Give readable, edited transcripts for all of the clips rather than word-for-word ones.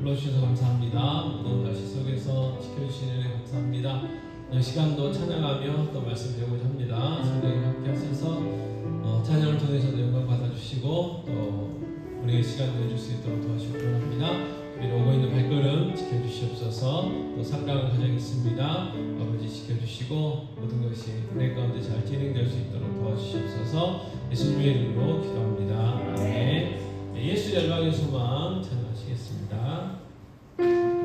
불러주셔서 감사합니다. 무더운 날씨 속에서 지켜주시는 은혜 감사합니다. 이 시간도 찬양하며 또 말씀 배우고자 합니다. 성령님 함께 하셔서 찬양을 통해서도 영광 받아주시고 또 우리의 시간 내줄 수 있도록 도와주시기 바랍니다. 우리 오고 있는 발걸음 지켜주시옵소서. 또 상강을 가정있습니다. 아버지 지켜주시고 모든 것이 은혜 가운데 잘 진행될 수 있도록 도와주시옵소서. 예수님의 이름으로 기도합니다. 아멘. 예수 열방의 소망 찬양하시겠습니다. Yeah.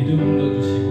이름 불러주시고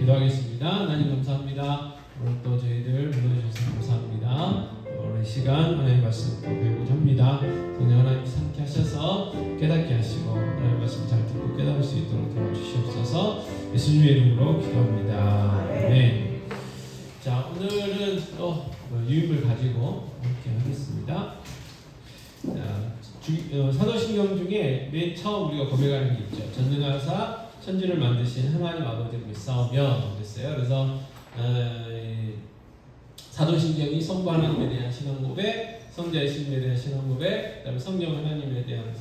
기도하겠습니다. 하나님 감사합니다. 오늘 또 저희들 불러주셔서 감사합니다. 오늘 시간 하나님의 말씀 또 배우고자 합니다. 오늘 하나님 함께 하셔서 깨닫게 하시고 하나님의 말씀 잘 듣고 깨달을 수 있도록 도와주시옵소서. 예수님의 이름으로 기도합니다. 네. 자, 오늘은 또 유입을 가지고 함께 하겠습니다. 사도신경 중에 맨 처음 우리가 고백하는 게 있죠. 전능하사 천지를 만드신 하나님 아버지를 믿사오며 그랬어요. 그래서 사도신경이 성부 하나님에 대한 신앙 고백, 성자 예수님에 대한 신앙 고백, 그다음에 성령 하나님에 대한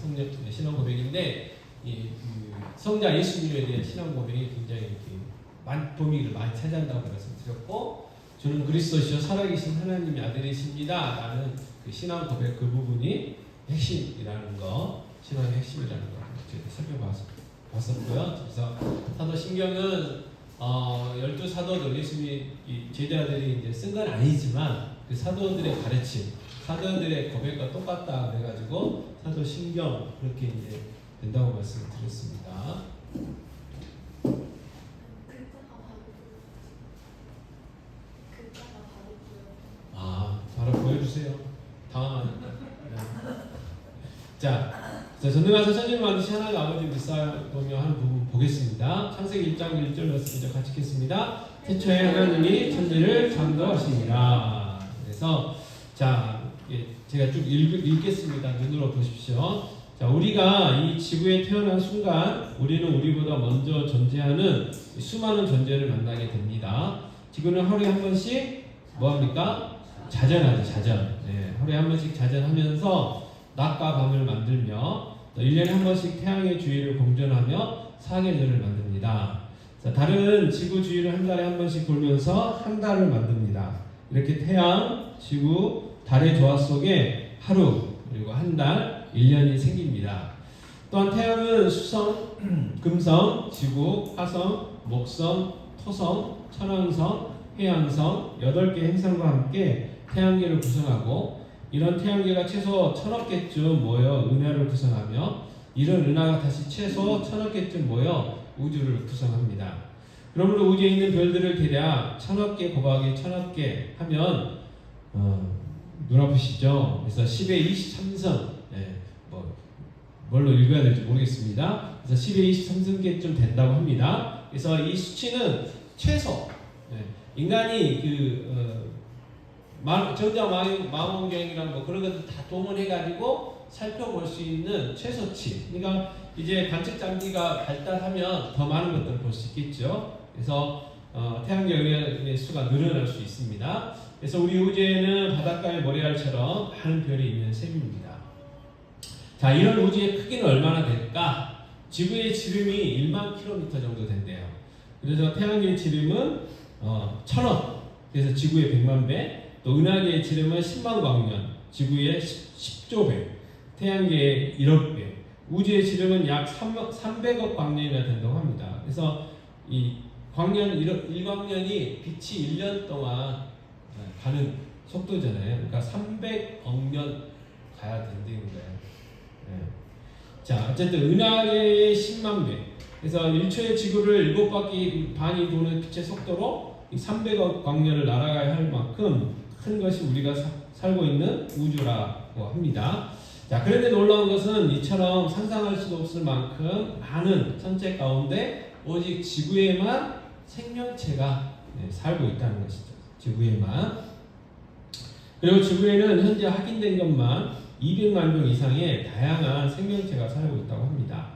신앙 고백인데 성자 예수님에 대한 신앙 고백이 굉장히 범위를 많이 차지한다고 말씀드렸고, 저는 그리스도시요 살아계신 하나님의 아들이십니다 라는 그 신앙 고백 그 부분이 핵심이라는 거, 신앙의 핵심이라는 거 살펴봤었고요. 그래서 사도신경은 12사도들, 예수님이 제자들이 이제 쓴 건 아니지만 그 사도들의 가르침, 사도들의 고백과 똑같다 그래가지고 사도신경 그렇게 이제 된다고 말씀을 드렸습니다. 바로 보여주세요. 당황하니까. 자, 전능하사 천지를 만드신 하나님 아버지 믿사오며 하는 부분 보겠습니다. 창세기 1장 1절 말씀 먼저 같이 읽겠습니다. 태초에 하나님이 천지를 창조하시니라. 그래서 자, 제가 쭉 읽겠습니다. 눈으로 보십시오. 자, 우리가 이 지구에 태어난 순간 우리는 우리보다 먼저 존재하는 수많은 존재를 만나게 됩니다. 지구는 하루에 한 번씩 뭐합니까? 자전하죠. 자전. 네, 하루에 한 번씩 자전하면서 낮과 밤을 만들며 또 1년에 한 번씩 태양의 주위를 공전하며 사계절을 만듭니다. 자, 달은 지구 주위를 한 달에 한 번씩 돌면서 한 달을 만듭니다. 이렇게 태양, 지구, 달의 조화 속에 하루 그리고 한 달, 1년이 생깁니다. 또한 태양은 수성, 금성, 지구, 화성, 목성, 토성, 천왕성, 해왕성 8개 행성과 함께 태양계를 구성하고, 이런 태양계가 최소 1000억 개쯤 모여 은하를 구성하며 이런 은하가 다시 최소 1000억 개쯤 모여 우주를 구성합니다. 그러므로 우주에 있는 별들을 대략 1000억 개 곱하기 1000억 개 하면 눈 아프시죠? 그래서 10의 23성, 뭘로 읽어야 될지 모르겠습니다. 그래서 10의 23성개쯤 된다고 합니다. 그래서 이 수치는 최소, 인간이 전자망원경이랑 뭐 그런 것들 다 동원해가지고 살펴볼 수 있는 최소치. 그러니까 이제 관측 장비가 발달하면 더 많은 것들을 볼 수 있겠죠. 그래서 태양계의 수가 늘어날 수 있습니다. 그래서 우리 우주에는 바닷가의 모래알처럼 많은 별이 있는 셈입니다. 자, 이런 우주의 크기는 얼마나 될까? 지구의 지름이 1만 킬로미터 정도 된대요. 그래서 태양계의 지름은 1000억, 그래서 지구의 100만 배, 또 은하계의 지름은 10만 광년, 지구의 10조 배, 태양계의 1억 배, 우주의 지름은 약 300억 광년이나 된다고 합니다. 그래서 이 광년 1광년이 빛이 1년 동안 가는 속도잖아요. 그러니까 300억 년 가야 된다는 거예요. 네. 자, 어쨌든 은하계의 10만 배. 그래서 1초에 지구를 7바퀴 반이 도는 빛의 속도로 300억 광년을 날아가야 할 만큼 큰 것이 우리가 살고 있는 우주라고 합니다. 자, 그런데 놀라운 것은 이처럼 상상할 수도 없을 만큼 많은 천체 가운데 오직 지구에만 생명체가 살고 있다는 것이죠. 지구에만. 그리고 지구에는 현재 확인된 것만 200만 종 이상의 다양한 생명체가 살고 있다고 합니다.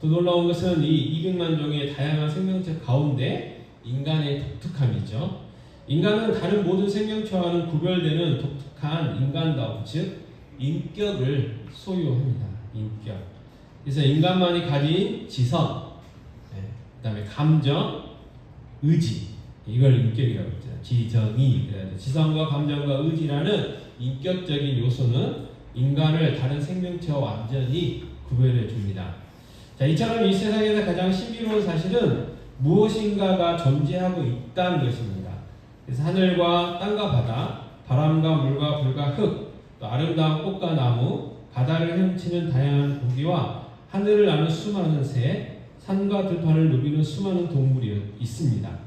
또 놀라운 것은 이 200만 종의 다양한 생명체 가운데 인간의 독특함이죠. 인간은 다른 모든 생명체와는 구별되는 독특한 인간다움, 즉 인격을 소유합니다. 인격. 그래서 인간만이 가진 지성, 그다음에 감정, 의지, 이걸 인격이라고 했죠. 지정이. 지성과 감정과 의지라는 인격적인 요소는 인간을 다른 생명체와 완전히 구별해 줍니다. 자, 이처럼 이 세상에서 가장 신비로운 사실은 무엇인가가 존재하고 있다는 것입니다. 그래서 하늘과 땅과 바다, 바람과 물과 불과 흙, 또 아름다운 꽃과 나무, 바다를 헤엄치는 다양한 고기와 하늘을 나는 수많은 새, 산과 들판을 누비는 수많은 동물이 있습니다.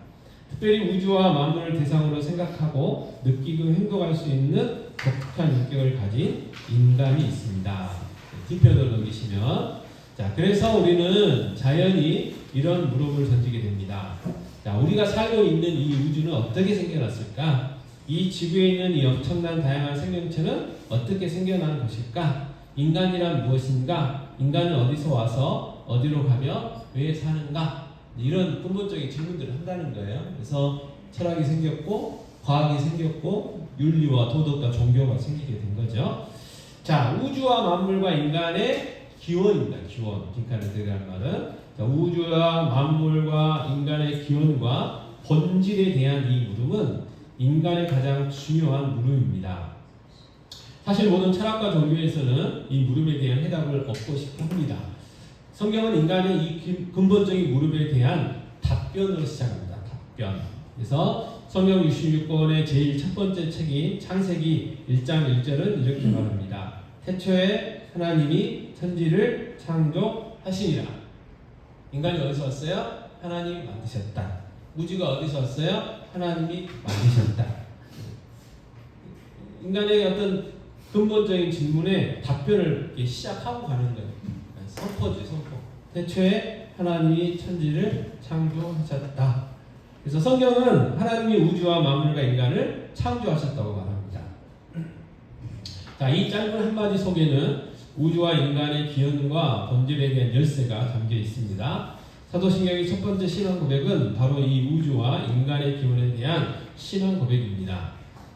특별히 우주와 만물을 대상으로 생각하고 느끼고 행동할 수 있는 독특한 인격을 가진 인간이 있습니다. 뒤편으로 넘기시면, 자, 그래서 우리는 자연히 이런 물음을 던지게 됩니다. 자, 우리가 살고 있는 이 우주는 어떻게 생겨났을까? 이 지구에 있는 이 엄청난 다양한 생명체는 어떻게 생겨난 것일까? 인간이란 무엇인가? 인간은 어디서 와서 어디로 가며 왜 사는가? 이런 근본적인 질문들을 한다는 거예요. 그래서 철학이 생겼고, 과학이 생겼고, 윤리와 도덕과 종교가 생기게 된 거죠. 자, 우주와 만물과 인간의 기원입니다. 기원. 빈칸에 들어가는 말은. 자, 우주와 만물과 인간의 기원과 본질에 대한 이 물음은 인간의 가장 중요한 물음입니다. 사실 모든 철학과 종교에서는 이 물음에 대한 해답을 얻고 싶어 합니다. 성경은 인간의 이 근본적인 물음에 대한 답변으로 시작합니다. 답변. 그래서 성경 66권의 제일 첫 번째 책인 창세기 1장 1절은 이렇게 말합니다. 태초에 하나님이 천지를 창조하시니라. 인간이 어디서 왔어요? 하나님이 만드셨다. 우주가 어디서 왔어요? 하나님이 만드셨다. 인간의 어떤 근본적인 질문에 답변을 시작하고 가는 거예요. 선포지, 선포. 태초에 하나님이 천지를 창조하셨다. 그래서 성경은 하나님이 우주와 만물과 인간을 창조하셨다고 말합니다. 자, 이 짧은 한마디 속에는 우주와 인간의 기원과 본질에 대한 열쇠가 담겨 있습니다. 사도신경의 첫 번째 신앙 고백은 바로 이 우주와 인간의 기원에 대한 신앙 고백입니다.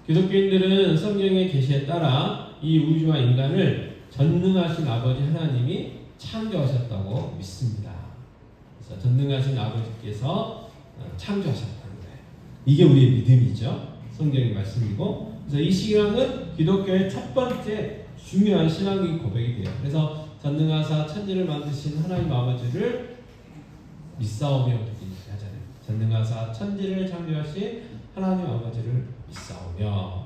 기독교인들은 성경의 계시에 따라 이 우주와 인간을 전능하신 아버지 하나님이 창조하셨다고 믿습니다. 그래서 전능하신 아버지께서 창조하셨다는 거예요. 이게 우리의 믿음이죠. 성경의 말씀이고, 그래서 이 신앙은 기독교의 첫 번째 중요한 신앙의 고백이 돼요. 그래서 전능하사 천지를 만드신 하나님 아버지를 믿사오며 이렇게 하잖아요. 전능하사 천지를 창조하신 하나님 아버지를 믿사오며.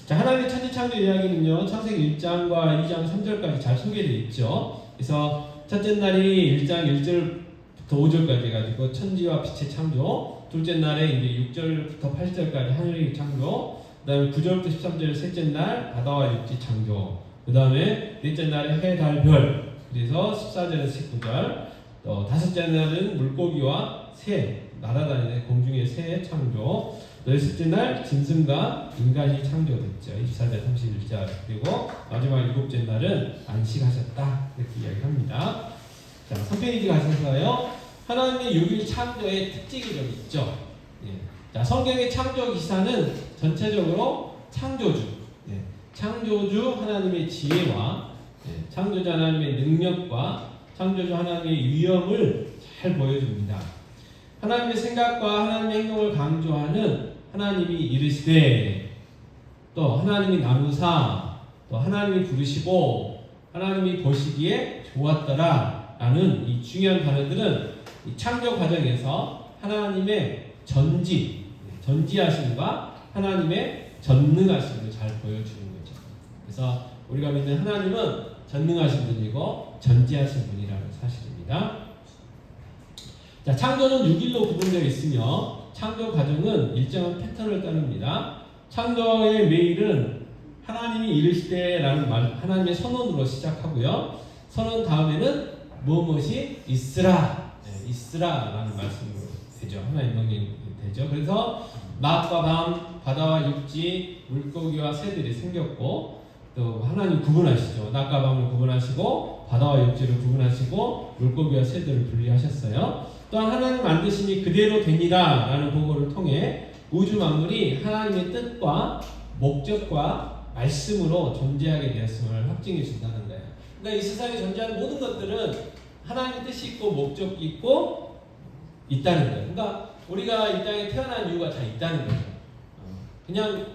자, 하나님의 천지 창조 이야기는요, 창세기 1장과 2장 3절까지 잘 소개되어 있죠. 그래서 첫째 날이 1장 1절부터 5절까지 해가지고 천지와 빛의 창조, 둘째 날에 이제 6절부터 8절까지 하늘의 창조, 그 다음에 9절부터 13절 셋째 날 바다와 육지 창조, 그 다음에 넷째 날에 해, 달, 별, 그래서 14절에서 19절, 또 다섯째 날은 물고기와 새, 날아다니는 공중의 새의 창조, 또 셋째 날 짐승과 인간이 창조됐죠. 24절 31절. 그리고 마지막 일곱째 날은 안식하셨다. 이렇게 이야기합니다. 자, 3페이지 가셔서요. 하나님의 6일 창조의 특징이 좀 있죠. 예. 자, 성경의 창조 기사는 전체적으로 창조주, 예. 창조주 하나님의 지혜와 예. 창조주 하나님의 능력과 창조주 하나님의 위엄을 잘 보여줍니다. 하나님의 생각과 하나님의 행동을 강조하는 하나님이 이르시되, 또 하나님이 나누사, 또 하나님이 부르시고 하나님이 보시기에 좋았더라 라는 이 중요한 단어들은 이 창조 과정에서 하나님의 전지하심과 하나님의 전능하심을 잘 보여주는 거죠. 그래서 우리가 믿는 하나님은 전능하신 분이고 전지하신 분이라는 사실입니다. 자, 창조는 6일로 구분되어 있으며 창조 과정은 일정한 패턴을 따릅니다. 창조의 매일은 하나님이 이르시되라는 말, 하나님의 선언으로 시작하고요. 선언 다음에는 무엇이 있으라, 있으라라는 말씀으로 되죠. 하나님 명령이 되죠. 그래서 낮과 밤, 바다와 육지, 물고기와 새들이 생겼고, 또 하나님 구분하시죠. 낮과 밤을 구분하시고 바다와 육지를 구분하시고 물고기와 새들을 분리하셨어요. 또한 하나님 만드심이 그대로 되니라 라는 보고를 통해 우주 만물이 하나님의 뜻과 목적과 말씀으로 존재하게 되었음을 확증해 준다는 거예요. 그러니까 이 세상에 존재하는 모든 것들은 하나님의 뜻이 있고 목적이 있고 있다는 거예요. 그러니까 우리가 이 땅에 태어난 이유가 다 있다는 거죠. 그냥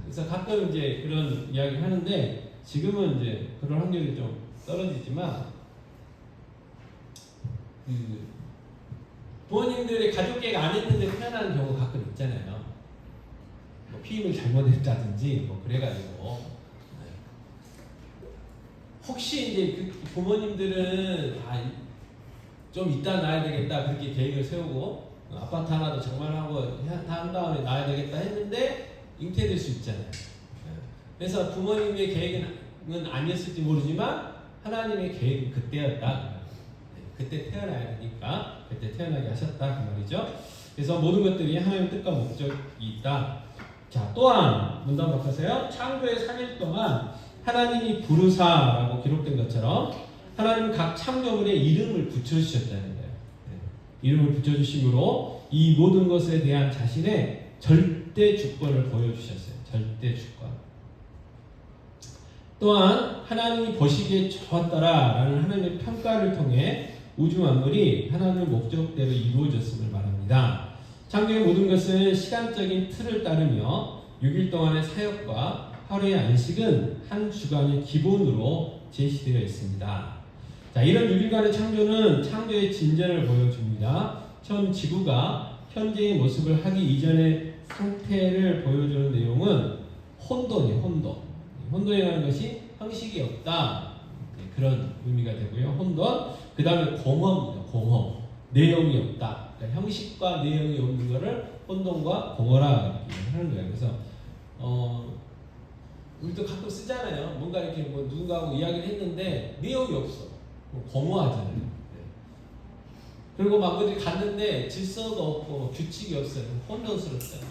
그래서 가끔 이제 그런 이야기를 하는데 지금은 이제 그런 확률이 좀 떨어지지만 부모님들의 가족계획 안 했는데 태어나는 경우가 가끔 있잖아요. 뭐 피임을 잘못했다든지 뭐 그래가지고 혹시 이제 그 부모님들은 좀 이따 낳아야 되겠다 그렇게 계획을 세우고 아파트 하나도 정말하고 한 다음에 낳아야 되겠다 했는데 잉태될 수 있잖아요. 그래서 부모님의 계획은 아니었을지 모르지만 하나님의 계획은 그때였다. 그때 태어나야 되니까 그때 태어나게 하셨다 그 말이죠. 그래서 모든 것들이 하나님의 뜻과 목적이 있다. 자, 또한 문단 바꾸세요. 창조의 3일 동안 하나님이 부르사라고 기록된 것처럼 하나님은 각 창조물에 이름을 붙여주셨다는 거예요. 이름을 붙여주심으로 이 모든 것에 대한 자신의 절대 주권을 보여주셨어요. 절대 주권. 또한 하나님이 보시기에 좋았더라라는 하나님의 평가를 통해 우주 만물이 하나님의 목적대로 이루어졌음을 말합니다. 창조의 모든 것은 시간적인 틀을 따르며 6일 동안의 사역과 하루의 안식은 한 주간의 기본으로 제시되어 있습니다. 자, 이런 6일간의 창조는 창조의 진전을 보여줍니다. 처음 지구가 현재의 모습을 하기 이전의 상태를 보여주는 내용은 혼돈이에요. 혼돈이라는 것이 형식이 없다. 그런 의미가 되고요. 혼돈. 그 다음에 공허입니다. 공허. 내용이 없다. 그러니까 형식과 내용이 없는 것을 혼돈과 공허라 이렇게 하는 거예요. 그래서 우리도 가끔 쓰잖아요. 뭔가 이렇게 뭐 누군가하고 이야기를 했는데 내용이 없어. 공허하잖아요. 네. 그리고 막 어디 갔는데 질서가 없고 규칙이 없어요. 혼돈스럽잖아요.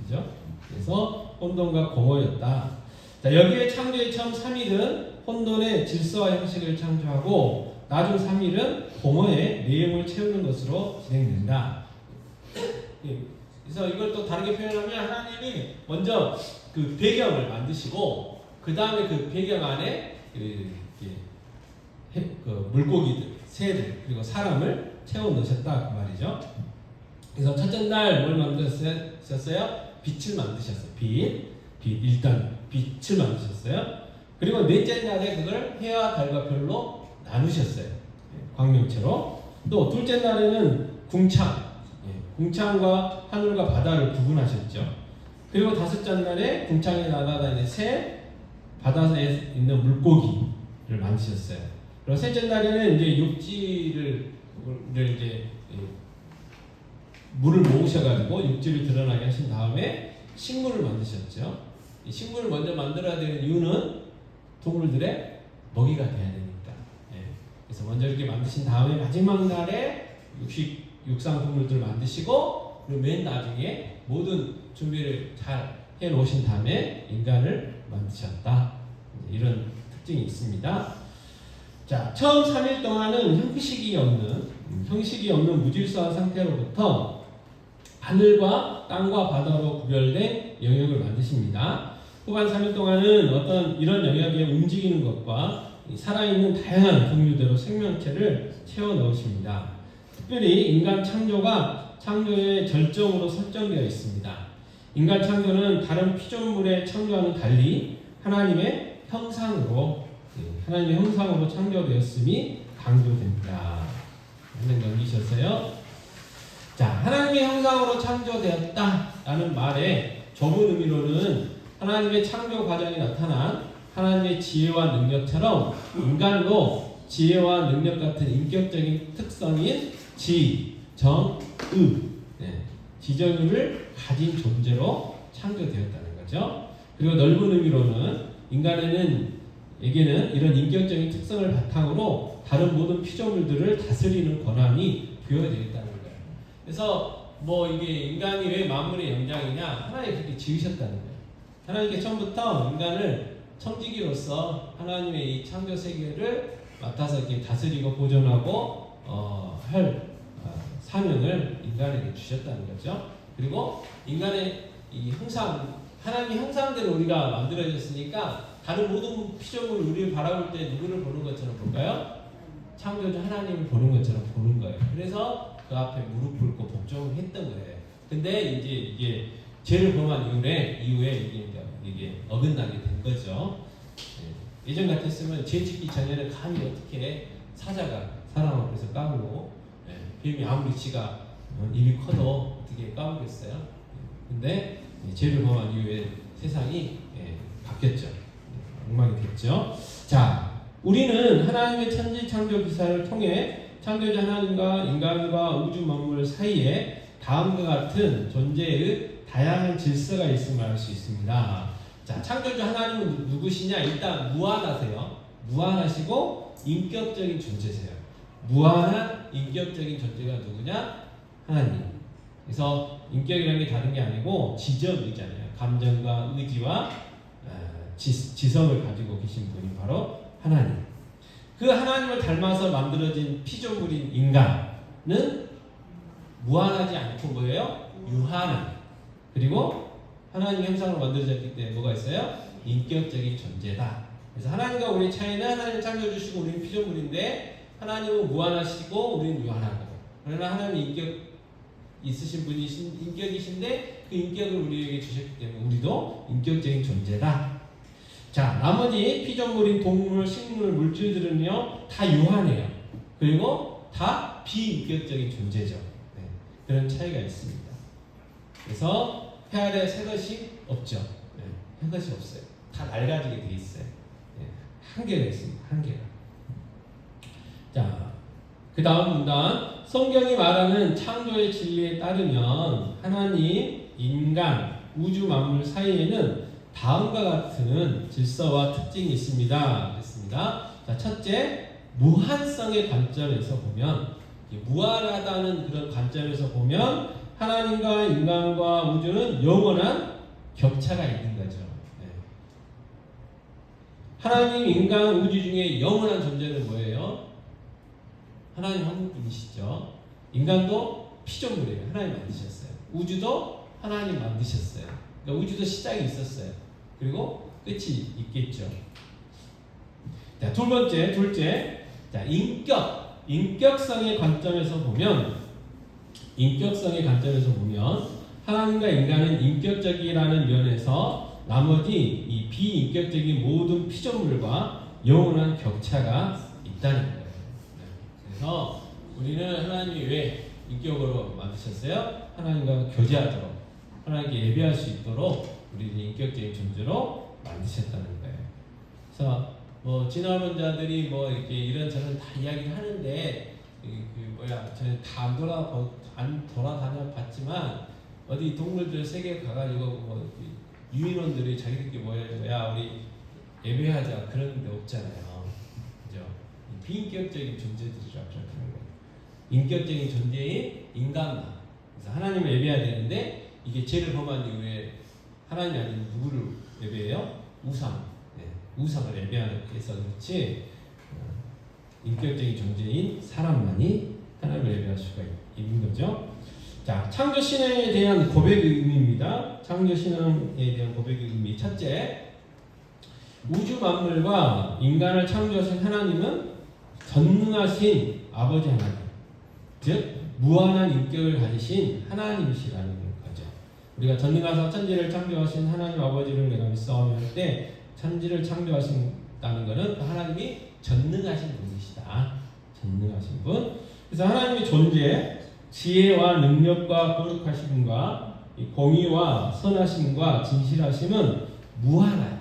그죠? 그래서 혼돈과 공허였다. 자, 여기에 창조의 처음 3일은 혼돈의 질서와 형식을 창조하고 나중 3일은 공허의 내용을 채우는 것으로 진행된다. 그래서 이걸 또 다르게 표현하면 하나님이 먼저 그 배경을 만드시고 그 다음에 그 배경 안에 그 물고기들, 새들 그리고 사람을 채워 넣으셨다 그 말이죠. 그래서 첫째 날 뭘 만드셨어요? 빛을 만드셨어요. 일단 빛을 만드셨어요. 그리고 넷째 날에 그걸 해와 달과 별로 나누셨어요. 광명체로. 또 둘째 날에는 궁창과 하늘과 바다를 구분하셨죠. 그리고 다섯째 날에 궁창에 날아다니는 새, 바다에 있는 물고기를 만드셨어요. 그리고 셋째 날에는 이제 육지를 이제 물을 모으셔가지고 육지를 드러나게 하신 다음에 식물을 만드셨죠. 이 식물을 먼저 만들어야 되는 이유는 동물들의 먹이가 돼야 되니까. 그래서 먼저 이렇게 만드신 다음에 마지막 날에 육상 동물들을 만드시고 그리고 맨 나중에 모든 준비를 잘 해놓으신 다음에 인간을 만드셨다. 이런 특징이 있습니다. 자, 처음 3일 동안은 형식이 없는 무질서한 상태로부터 하늘과 땅과 바다로 구별된 영역을 만드십니다. 후반 3일 동안은 어떤 이런 영역에 움직이는 것과 살아있는 다양한 종류대로 생명체를 채워 넣으십니다. 특별히 인간 창조가 창조의 절정으로 설정되어 있습니다. 인간 창조는 다른 피조물의 창조와는 달리 하나님의 형상으로 창조되었음이 강조됩니다. 한번 넘기셨어요? 자, 하나님의 형상으로 창조되었다라는 말의 좁은 의미로는 하나님의 창조 과정에 나타난 하나님의 지혜와 능력처럼 인간도 지혜와 능력 같은 인격적인 특성인 지, 정, 지정을 가진 존재로 창조되었다는 거죠. 그리고 넓은 의미로는 인간에게는 이런 인격적인 특성을 바탕으로 다른 모든 피조물들을 다스리는 권한이 부여되어 있다는 거예요. 그래서 이게 인간이 왜 만물의 영장이냐? 하나님이 그렇게 지으셨다는 거예요. 하나님께 처음부터 인간을 청지기로서 하나님의 이 창조 세계를 맡아서 이렇게 다스리고 보존하고 할 사명을 인간에게 주셨다는 거죠. 그리고 인간의 이 하나님의 형상대로 우리가 만들어졌으니까 다른 모든 피조물 우리를 바라볼 때 누구를 보는 것처럼 볼까요? 창조주 하나님을 보는 것처럼 보는 거예요. 그래서 그 앞에 무릎 꿇고 복종을 했던 거예요. 근데 이제 이게 죄를 범한 이후에 이게 어긋나게 된 거죠. 예전 같았으면 죄 짓기 전에는 감히 어떻게 사자가 사람 앞에서 까불고 뱀이 아무리 지가 입이 커도 어떻게 까불겠어요? 근데 죄를 범한 이후에 세상이 바뀌었죠. 엉망이 됐죠. 자, 우리는 하나님의 천지 창조 기사를 통해 창조자 하나님과 인간과 우주 만물 사이에 다음과 같은 존재의 다양한 질서가 있음을 알 수 있습니다. 자, 창조주 하나님은 누구시냐? 일단 무한하세요. 무한하시고 인격적인 존재세요. 무한한 인격적인 존재가 누구냐? 하나님. 그래서 인격이라는 게 다른 게 아니고 지정이잖아요. 감정과 의지와 지성을 가지고 계신 분이 바로 하나님. 그 하나님을 닮아서 만들어진 피조물인 인간은 무한하지 않고 뭐예요? 유한한. 그리고 하나님 형상으로 만들어졌기 때문에 뭐가 있어요? 인격적인 존재다. 그래서 하나님과 우리의 차이는 하나님을 창조주시고 우리는 피조물인데 하나님은 무한하시고 우리는 유한하고. 그러나 하나님이 인격 있으신 분이신 인격이신데 그 인격을 우리에게 주셨기 때문에 우리도 인격적인 존재다. 자, 나머지 피조물인 동물, 식물, 물질들은요 다 유한해요. 그리고 다 비인격적인 존재죠. 그런 차이가 있습니다. 그래서 해 아래 새 것이 없죠. 새 것이 없어요. 다 낡아지게 돼 있어요. 한계가 있습니다. 한계가. 자, 그 다음 문단. 성경이 말하는 창조의 진리에 따르면 하나님, 인간, 우주 만물 사이에는 다음과 같은 질서와 특징이 있습니다. 그랬습니다. 자, 첫째, 무한성의 관점에서 보면, 무한하다는 그런 관점에서 보면 하나님과 인간과 우주는 영원한 격차가 있는 거죠. 하나님, 인간, 우주 중에 영원한 존재는 뭐예요? 하나님 한 분이시죠. 인간도 피조물이에요. 하나님 만드셨어요. 우주도 하나님 만드셨어요. 그러니까 우주도 시작이 있었어요. 그리고 끝이 있겠죠. 자, 둘째, 자, 인격성의 관점에서 보면 하나님과 인간은 인격적이라는 면에서 나머지 이 비인격적인 모든 피조물과 영원한 격차가 있다는 거예요. 그래서 우리는 하나님이 왜 인격으로 만드셨어요? 하나님과 교제하도록, 하나님께 예배할 수 있도록 우리는 인격적인 존재로 만드셨다는 거예요. 그래서 진화론 자들이 이렇게 이런저런 다 이야기를 하는데 저는 다 안 돌아다녀 봤지만 어디 동물들 세계에 가가지고 유인원들이 자기들끼리 우리 예배하자 그런 데 없잖아요. 그죠? 비인격적인 존재들이라고 생각하는 거예요. 인격적인 존재인 인간만. 그래서 하나님을 예배해야 되는데 이게 죄를 범한 이후에 하나님 아닌 누구를 예배해요? 우상. 네, 우상을 예배해서 그렇지 인격적인 존재인 사람만이 하나님을 예배할 수가 있는 거죠. 자, 창조 신앙에 대한 고백의 의미입니다. 창조 신앙에 대한 고백의 의미. 첫째, 우주 만물과 인간을 창조하신 하나님은 전능하신 아버지 하나님, 즉 무한한 인격을 가지신 하나님이시라는 거죠. 우리가 전능하사 천지를 창조하신 하나님 아버지를 내가 믿사오며 할 때 천지를 창조하신다는 것은 하나님이 전능하신 분이시다. 전능하신 분. 그래서 하나님의 존재, 지혜와 능력과 거룩하심과 공의와 선하심과 진실하심은 무한하고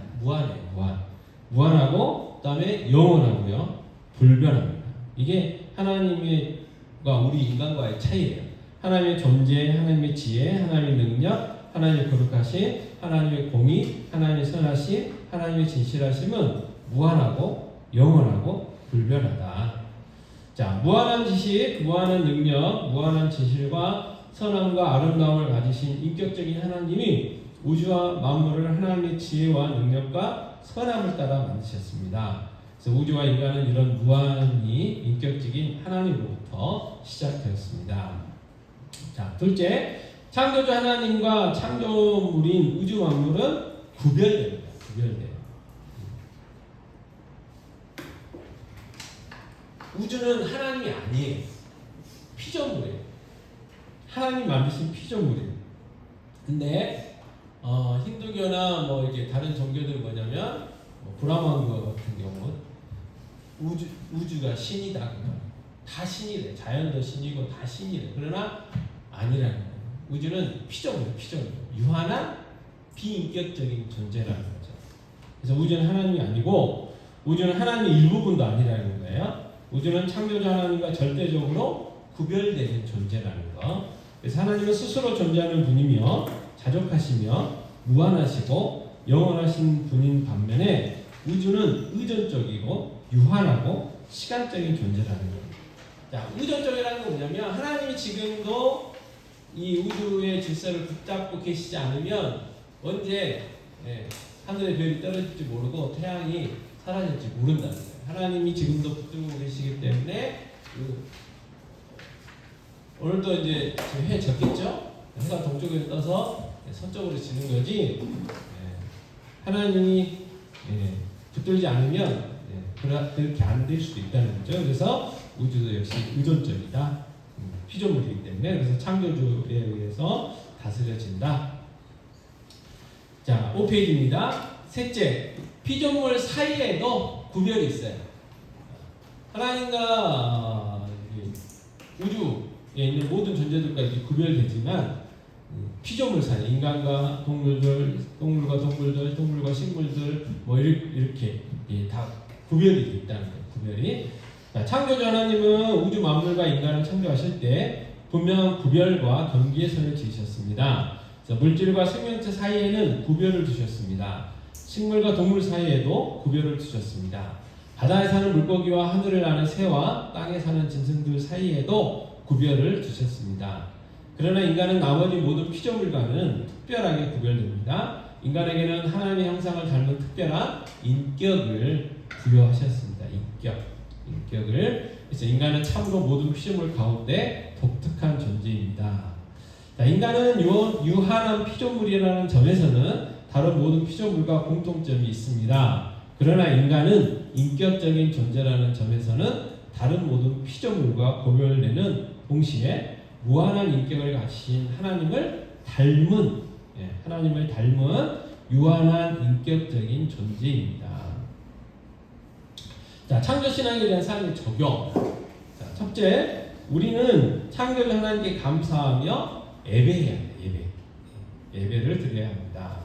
그다음에 영원하고요, 불변합니다. 이게 하나님과 우리 인간과의 차이예요. 하나님의 존재, 하나님의 지혜, 하나님의 능력, 하나님의 거룩하심, 하나님의 공의, 하나님의 선하심, 하나님의 진실하심은 무한하고 영원하고 불변하다. 자, 무한한 지식, 무한한 능력, 무한한 진실과 선함과 아름다움을 가지신 인격적인 하나님이 우주와 만물을 하나님의 지혜와 능력과 선함을 따라 만드셨습니다. 그래서 우주와 인간은 이런 무한히 인격적인 하나님으로부터 시작되었습니다. 자, 둘째, 창조주 하나님과 창조물인 우주 만물은 구별됩니다. 우주는 하나님이 아니에요. 피조물이에요. 하나님 만드신 피조물이에요. 근데 힌두교나 뭐 이게 다른 종교들은 뭐냐면 브라만교 같은 경우는 우주가 신이다. 다 신이래. 자연도 신이고 다 신이래. 그러나 아니라는 거예요. 우주는 피조물. 유한한 비인격적인 존재라는 거죠. 그래서 우주는 하나님이 아니고 우주는 하나님의 일부분도 아니라는 거예요. 우주는 창조주 하나님과 절대적으로 구별되는 존재라는 것. 그래서 하나님은 스스로 존재하는 분이며 자족하시며 무한하시고 영원하신 분인 반면에 우주는 의존적이고 유한하고 시간적인 존재라는 것. 자, 의존적이라는 건 뭐냐면 하나님이 지금도 이 우주의 질서를 붙잡고 계시지 않으면 언제 하늘의 별이 떨어질지 모르고 태양이 사라질지 모른다는 거예요. 하나님이 지금도 붙들고 계시기 때문에 오늘도 이제 해 졌겠죠? 해가 동쪽에 떠서 서쪽으로 지는 거지. 하나님이 붙들지 않으면 그렇게 안 될 수도 있다는 거죠. 그래서 우주도 역시 의존적이다. 피조물이기 때문에 그래서 창조주에 의해서 다스려진다. 자, 5페이지입니다. 셋째, 피조물 사이에도 구별이 있어요. 하나님과 우주에 있는 모든 존재들과 구별되지만 피조물 사이, 인간과 동물들, 동물과 동물들, 동물과 식물들 뭐 이렇게 다 구별이 돼 있다는 거예요. 구별이. 자, 창조주 하나님은 우주 만물과 인간을 창조하실 때 분명한 구별과 경계의 선을 지으셨습니다. 물질과 생명체 사이에는 구별을 두셨습니다. 식물과 동물 사이에도 구별을 두셨습니다. 바다에 사는 물고기와 하늘을 나는 새와 땅에 사는 짐승들 사이에도 구별을 두셨습니다. 그러나 인간은 나머지 모든 피조물과는 특별하게 구별됩니다. 인간에게는 하나님의 형상을 닮은 특별한 인격을 부여하셨습니다. 인격을. 그래서 인간은 참으로 모든 피조물 가운데 독특한 존재입니다. 자, 인간은 유한한 피조물이라는 점에서는 다른 모든 피조물과 공통점이 있습니다. 그러나 인간은 인격적인 존재라는 점에서는 다른 모든 피조물과 구별되는 동시에 무한한 인격을 가지신 하나님을 닮은 유한한 인격적인 존재입니다. 자, 창조신앙에 대한 삶의 적용. 자, 첫째, 우리는 창조주 하나님께 감사하며 예배해야 합니다. 예배를 드려야 합니다.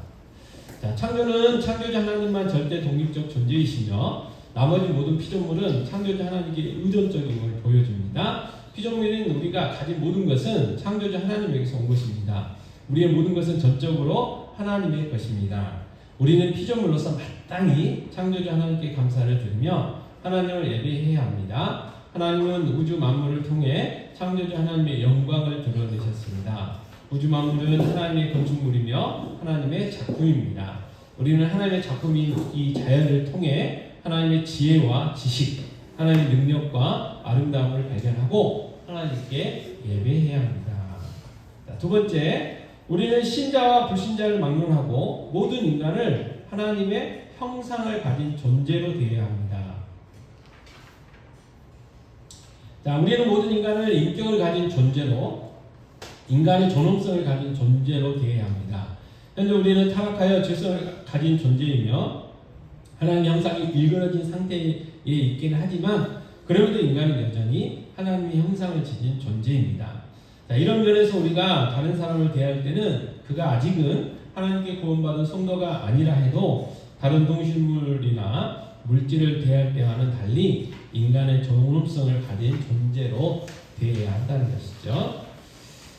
자, 창조는 창조주 하나님만 절대 독립적 존재이시며 나머지 모든 피조물은 창조주 하나님께 의존적인 걸 보여줍니다. 피조물인 우리가 가진 모든 것은 창조주 하나님에게서 온 것입니다. 우리의 모든 것은 전적으로 하나님의 것입니다. 우리는 피조물로서 마땅히 창조주 하나님께 감사를 드리며 하나님을 예배해야 합니다. 하나님은 우주 만물을 통해 창조주 하나님의 영광을 드러내셨습니다. 우주 만물은 하나님의 건축물이며 하나님의 작품입니다. 우리는 하나님의 작품인 이 자연을 통해 하나님의 지혜와 지식, 하나님의 능력과 아름다움을 발견하고 하나님께 예배해야 합니다. 자, 두 번째, 우리는 신자와 불신자를 막론하고 모든 인간을 하나님의 형상을 가진 존재로 대해야 합니다. 자, 우리는 모든 인간을 인격을 가진 존재로, 인간의 존엄성을 가진 존재로 대해야 합니다. 현재 우리는 타락하여 죄성을 가진 존재이며 하나님 형상이 일그러진 상태에 있긴 하지만 그럼에도 인간은 여전히 하나님의 형상을 지닌 존재입니다. 자, 이런 면에서 우리가 다른 사람을 대할 때는 그가 아직은 하나님께 구원받은 성도가 아니라 해도 다른 동식물이나 물질을 대할 때와는 달리 인간의 존엄성을 가진 존재로 대해야 한다는 것이죠.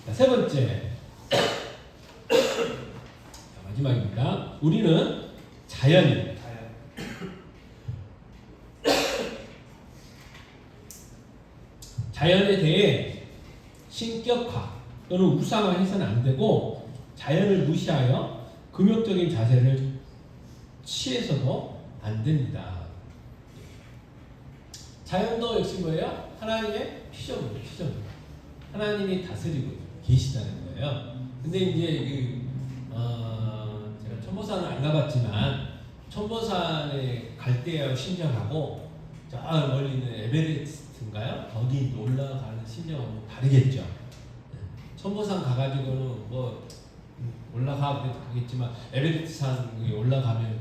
자, 세 번째, 마지막입니다. 우리는 자연에 대해 신격화 또는 우상화해서는 안 되고 자연을 무시하여 금욕적인 자세를 취해서도 안 됩니다. 자연도 역시 뭐예요? 하나님의 피조물. 하나님이 다스리고 계시다는 거예요. 근데 이제 제가 천보산을 안 가봤지만 천보산에 갈 때의 심정하고 저 멀리 있는 에베레스트인가요? 거기 올라가는 심정은 다르겠죠. 천보산 가가지고는 뭐 올라가 그래도 가겠지만 에베레스트 산에 올라가면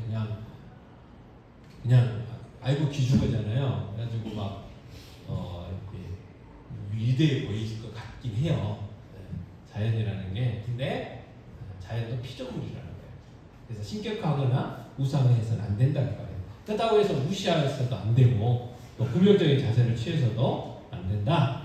그냥 아이고 기죽어잖아요. 그래가지고 막 이렇게 위대해 보일 것 같긴 해요. 자연이라는 게. 근데 자연도 피조물이라는 거예요. 그래서 신격화하거나 우상화해서는 안 된다는 거예요. 그렇다고 해서 무시해서도 안 되고 또 금욕적인 자세를 취해서도 안 된다.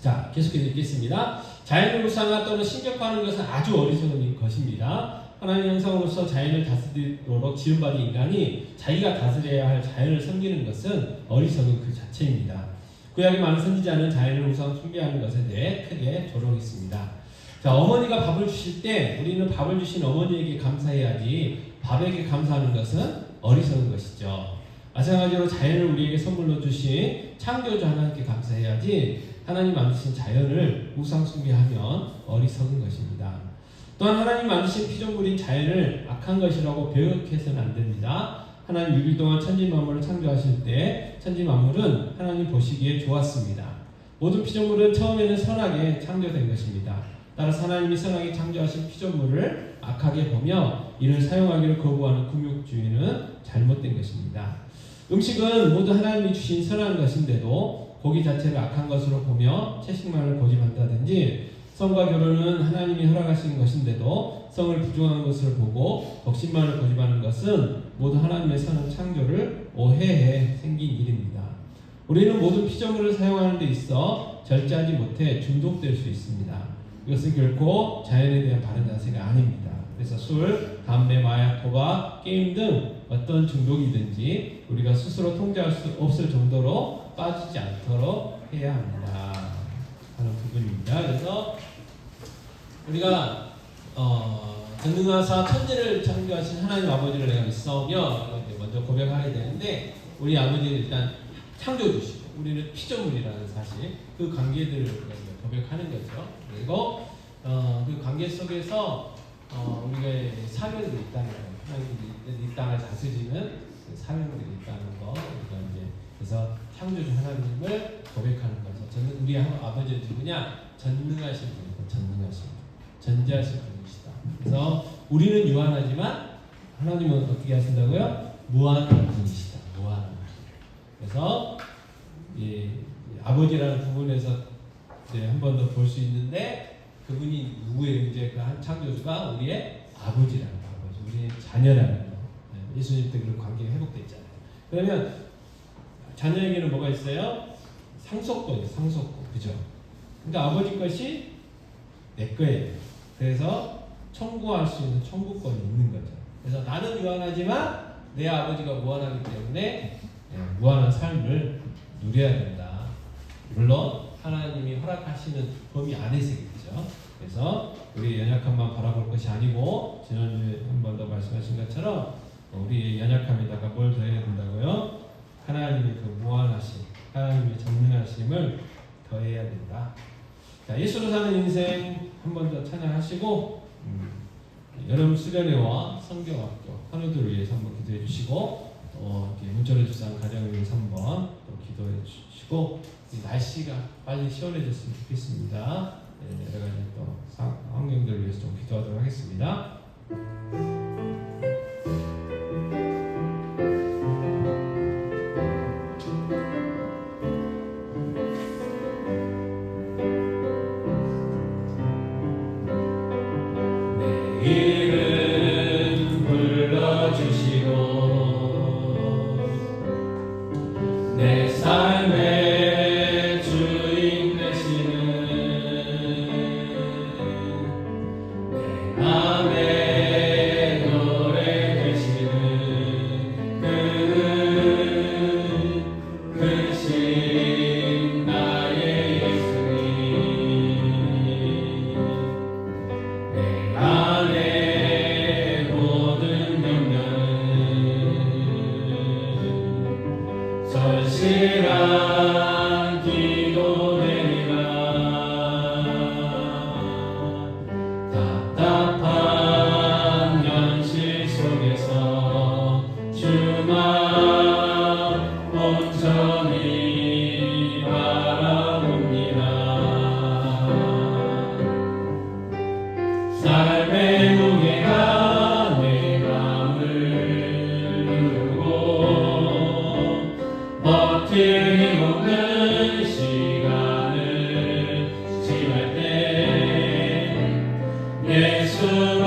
자, 계속해서 읽겠습니다. 자연을 우상화 또는 신격화하는 것은 아주 어리석은 것입니다. 하나님의 형상으로서 자연을 다스리도록 지음받은 인간이 자기가 다스려야 할 자연을 섬기는 것은 어리석은 그 자체입니다. 구약의 많은 선지자는 자연을 우상 숭배하는 것에 대해 크게 조롱했습니다. 자, 어머니가 밥을 주실 때 우리는 밥을 주신 어머니에게 감사해야지 밥에게 감사하는 것은 어리석은 것이죠. 마찬가지로 자연을 우리에게 선물로 주신 창조주 하나님께 감사해야지 하나님 만드신 자연을 우상 숭배하면 어리석은 것입니다. 또한 하나님 만드신 피조물인 자연을 악한 것이라고 배역해서는 안 됩니다. 하나님 6일 동안 천지 만물을 창조하실 때 천지 만물은 하나님 보시기에 좋았습니다. 모든 피조물은 처음에는 선하게 창조된 것입니다. 따라서 하나님이 선하게 창조하신 피조물을 악하게 보며 이를 사용하기를 거부하는 금욕주의는 잘못된 것입니다. 음식은 모두 하나님이 주신 선한 것인데도 고기 자체를 악한 것으로 보며 채식만을 고집한다든지 성과 결혼은 하나님이 허락하신 것인데도 성을 부정한 것을 보고 독신만을 고집하는 것은 모두 하나님의 선한 창조를 오해해 생긴 일입니다. 우리는 모든 피조물을 사용하는 데 있어 절제하지 못해 중독될 수 있습니다. 이것은 결코 자연에 대한 바른 자세가 아닙니다. 그래서 술, 담배, 마약, 도박, 게임 등 어떤 중독이든지 우리가 스스로 통제할 수 없을 정도로 빠지지 않도록 해야 합니다 하는 부분입니다. 그래서 우리가 전능하사 천지를 창조하신 하나님 아버지를 내가 믿사오며 먼저 고백하게 되는데 우리 아버지는 일단 창조주시고 우리는 피조물이라는 사실 그 관계들을 고백하는 거죠. 그리고 그 관계 속에서 우리가 사명들이 있다는 거예요. 하나님이 이 땅을 다스리는 그 사명들이 있다는 거. 우리가 이제 그래서 창조주 하나님을 고백하는 거죠. 저는 우리 아버지는 누구냐? 전능하신 분이고 전능하신 분, 전지하신 분이시다. 그래서 우리는 유한하지만 하나님은 어떻게 하신다고요? 무한한 분이시다. 무한한 분. 그래서 이 아버지라는 부분에서 한 번 더 볼 수 있는데 그분이 누구예요? 이제 그 한 창조주가 우리의 아버지라는 거, 아버지, 우리의 자녀라는 거. 예수님 때 그런 관계가 회복됐잖아요. 그러면 자녀에게는 뭐가 있어요? 상속권이에요. 상속권, 그죠? 그러니까 아버지 것이 내 거예요. 그래서 청구할 수 있는 청구권이 있는 거죠. 그래서 나는 유한하지만 내 아버지가 무한하기 때문에 무한한 삶을 누려야 된다. 물론 하나님이 허락하시는 범위 안에서겠죠. 그래서 우리 연약함만 바라볼 것이 아니고 지난주에 한 번 더 말씀하신 것처럼 우리 연약함에다가 뭘 더해야 된다고요? 하나님의 그 무한하심, 하나님의 전능하심을 더해야 된다. 자, 예수로 사는 인생 한 번 더 찬양하시고 여름 수련회와 성경학교 환우들을 위해서 한번 기도해 주시고 이렇게 문자로 주san 가정을 위해서 한번 또 기도해 주시고 날씨가 빨리 시원해졌으면 좋겠습니다. 여러 가지 또 환경들을 위해서 좀 기도하도록 하겠습니다. 이름 불러주시고 내 삶의 주인 되시는 내 맘의 노래 되시는 크신 나의 예수님 내 안에 모든 영광은 절실한 기도되리라 답답한 현실 속에서 주만 온전히 바라봅니다. 삶의 무게가 내 맘을 누르고 버틸 힘 없는 시간을 지날 때 예수만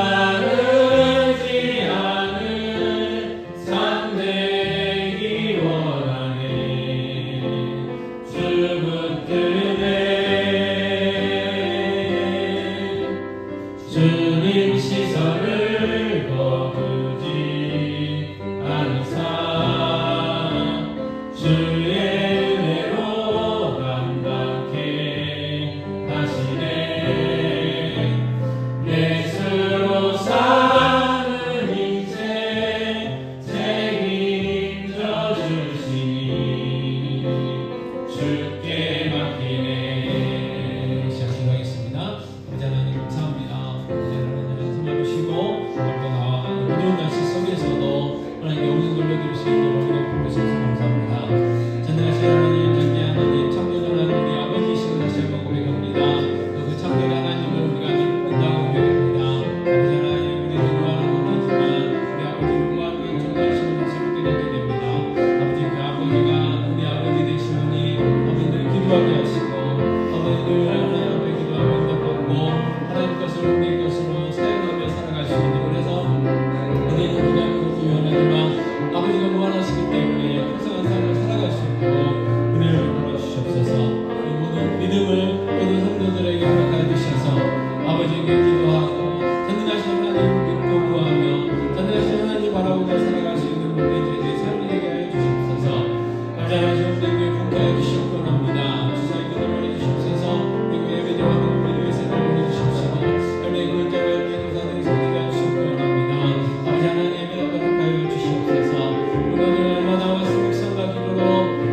의지하는 삶 되기 원하네. 주 붙드네 주님 시선을 거두지 않은 삶 주의 은혜로 감당케 하시네. 예수로 사는 인생 책임져 주시니 주께 맡기네. 시작 기도하겠습니다. 아버지 하나님 감사합니다. 하나님 선물 주시고 우리가 어려운 날씨 속에서도 하나님께 영생 돌려드릴 수 있도록 우리가 부르셔서 감사합니다. 전능하신 하나님, 전계 하나님, 창조주 하나님, 우리 아버지이심을 다시 한번 고백합니다. 그 창조주 하나님을 우리가 늘 본다고 고백합니다. 아버지 하나님, 우리는 무한한 분이지만 우리 아버지 무한한 존재이심을 다시 한번 깨닫게 됩니다. 아버지 그 아버지가 우리 아버지 되시오니 아버지를 기도하게 하시고 아버지를 하나님 앞에 기도하며 응답받고 하나님 것을 우리 것으로 사용하며 살아갈 수 있는 그래서 우리는 우리가 그렇게 유한하지만 아버지가 무한하시기 때문에 풍성한 삶을 살아갈 수 있도록 은혜를 베풀어 주시옵소서. 이 모든 믿음을 모든 성도들에게 허락하여 주셔서 아버지에게 기도하고 전능하신 하나님 믿고 구하며 전능하신 하나님 바라보며 살아갈 수 있는 모든 저희의 삶이 되게 하여 주시옵소서. 감사하신 우리에게 공개하여 주시옵고 합니다. 주사의 것을 보내주시옵소서. 그리고 예배드리고 하는 위해서 보내주시옵시고 열매의 근자와 열매의 도사는 성리가 주시옵고 합니다. 아버지 하나님 예배를 허락하여 주시옵소서. 오늘 날마다 말씀 묵상과 기도로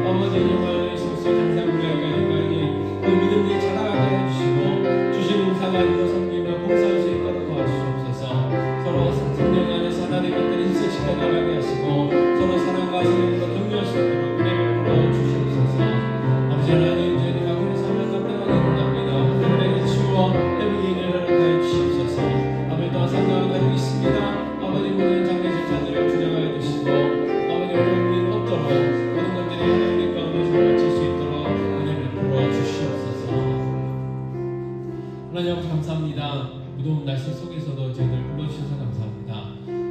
아버지 영광을 예수께서 항상 우리에게 그 믿음이 자라게 해주시고 주신 인사가지고 섬기며 봉사할 수 있도록 도와주시옵소서. 서로 성령 안에서 하나님 것들을 인식시켜 나가게 하시고 서로 사랑과 사랑으로 격려할 수 있도록 은혜를 베풀어 주시옵소서. 아버지 하나님 저희들 가운데 삶을 감당하게 원합니다. 하늘에게 치워 회복의 은혜를 허락하여 주시옵소서. 아버지 또한 상당한 가족이 있습니다. 아버지 모든 장례식 자들을 주장하여 주시고 아버지 어려운 일이 없도록 모든 것들이 하나님의 가운데 맞출 수 있도록 은혜를 베풀어 주시옵소서. 하나님 아버지 감사합니다. 무더운 날씨 속에서도 저희들 불러주셔서 감사합니다.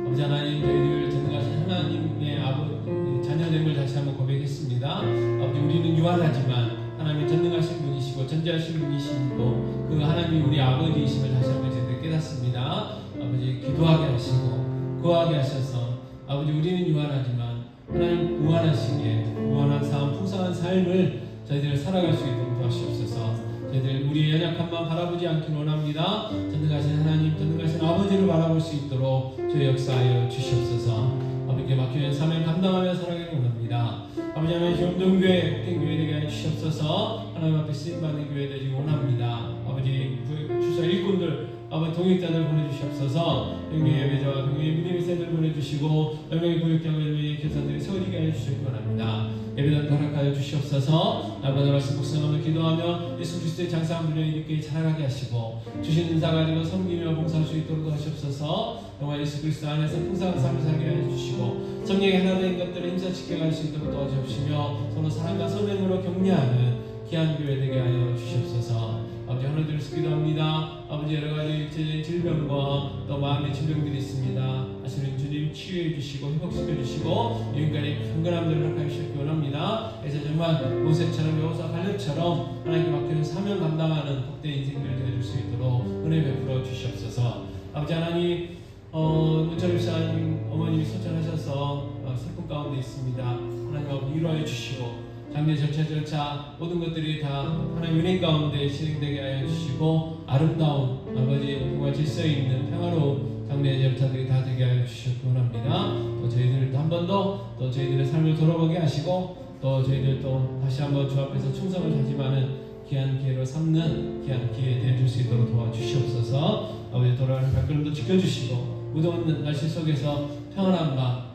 아버지 하나님 저희들 전능하신 하나님의 자녀됨을 다시 한번 고백했습니다. 아버지 우리는 유한하지만 하나님의 전능하신 분이시고 전지하신 분이시고 그 하나님이 우리 아버지이심을 다시 한번 저희들 깨닫습니다. 아버지 기도하게 하시고 구하게 하셔서 아버지 우리는 유한하지만 하나님 무한하시기에 무한한 삶 풍성한 삶을 저희들을 살아갈 수 있도록 도와주시옵소서. 저희들 우리의 연약함만 바라보지 않기를 원합니다. 전능하신 하나님, 전능하신 아버지를 바라볼 수 있도록 저희 역사하여 주시옵소서. 아버지께 맡겨진 사명 감당하며 살아가기를 원합니다. 아버지 하나님, jon동교회 복된 교회 되게 하여 주시옵소서. 하나님 앞에 쓰임받는 교회 되기 원합니다. 아버지 주서 일꾼들, 아버지 동역자들 보내주시옵소서. 병의 예배자와 병의 믿음의 새들 보내주시고 여명의 구역장과 여명의 교사들이 세워지게 하여 주시기 원합니다. 예배단 허락하여 주시옵소서. 날마다 말씀 묵상하며 기도하며 예수 그리스도의 장사한 분량이 있게 자라나게 하시고 주신 인사 가지고 섬기며 봉사할 수 있도록 하시옵소서. 영화 예수 그리스도 안에서 풍성한 삶을 살게 하여 주시고 성령의 하나 된 것들을 힘써 갈 수 있도록 도와주시며 서로 사랑과 선행으로 격려하는 귀한 교회 되게 하여 주시옵소서. 아버지 하나님을 기도합니다. 아버지 여러 가지 육체적인 질병과 또 마음의 질병들이 있습니다. 하시는 주님 치유해 주시고 회복시켜 주시고 여기까지 경건함들을 허락하여 주시기 원합니다. 그래서 정말 모세처럼 여호수아 갈렙처럼 하나님께 맡기는 사명 감당하는 복된 인생들을 되어줄 수 있도록 은혜 베풀어 주시옵소서. 아버지 하나님, 문철 집사님 어머님이 소천하셔서 슬픔 가운데 있습니다. 하나님 아버지 위로해 주시고 장례 절차 모든 것들이 다 하나님 은혜 가운데 진행되게 하여 주시고 아름다운 아버지 정말 질서 있는 평화로운 장례 절차들이 다 되게 하여 주시기 원합니다. 또 저희들도 한 번 더 또 저희들의 삶을 돌아보게 하시고 또 저희들 또 다시 한번 주 앞에서 충성을 다짐하는 귀한 기회로 삼는 귀한 기회 되어줄 수 있도록 도와주시옵소서. 아버지 돌아가는 발걸음도 지켜주시고 무더운 날씨 속에서 평안한 밤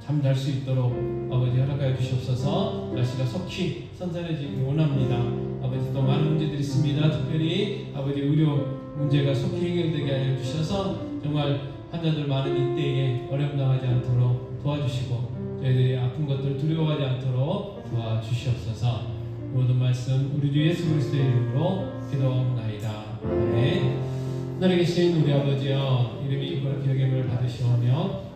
잠잘 수 있도록 아버지 허락하여 주시옵소서. 날씨가 속히 선선해지기 원합니다. 아버지 또 많은 문제들이 있습니다. 특별히 아버지 의료 문제가 속히 해결되게 하여 주셔서 정말 환자들 많은 이때에 어려움 당하지 않도록 도와주시고 저희들이 아픈 것들 두려워하지 않도록 도와주시옵소서. 모든 말씀 우리 주 예수 그리스도의 이름으로 기도하옵나이다. 아멘. 하늘에 계신 우리 아버지여, 이름이 거룩히 여김을 받으시오며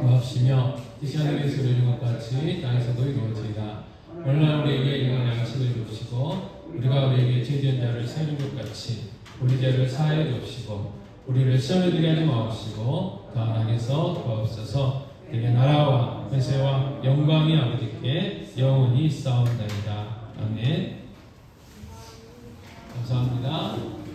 고맙시며 이 하늘에 이루어진 것 같이 땅에서도 이루어지이다. 오늘날 우리에게 일용할 양식을 주시고 우리가 우리에게 죄지은 자를 사하는 것 같이 우리 죄를 사하여 주옵시고 우리를 시험에 들게 하지 마옵시고 다만 악에서 구하옵소서. 내게 나라와 권세와 영광이 아버지께 영원히 있사옵나이다. 아멘. 감사합니다.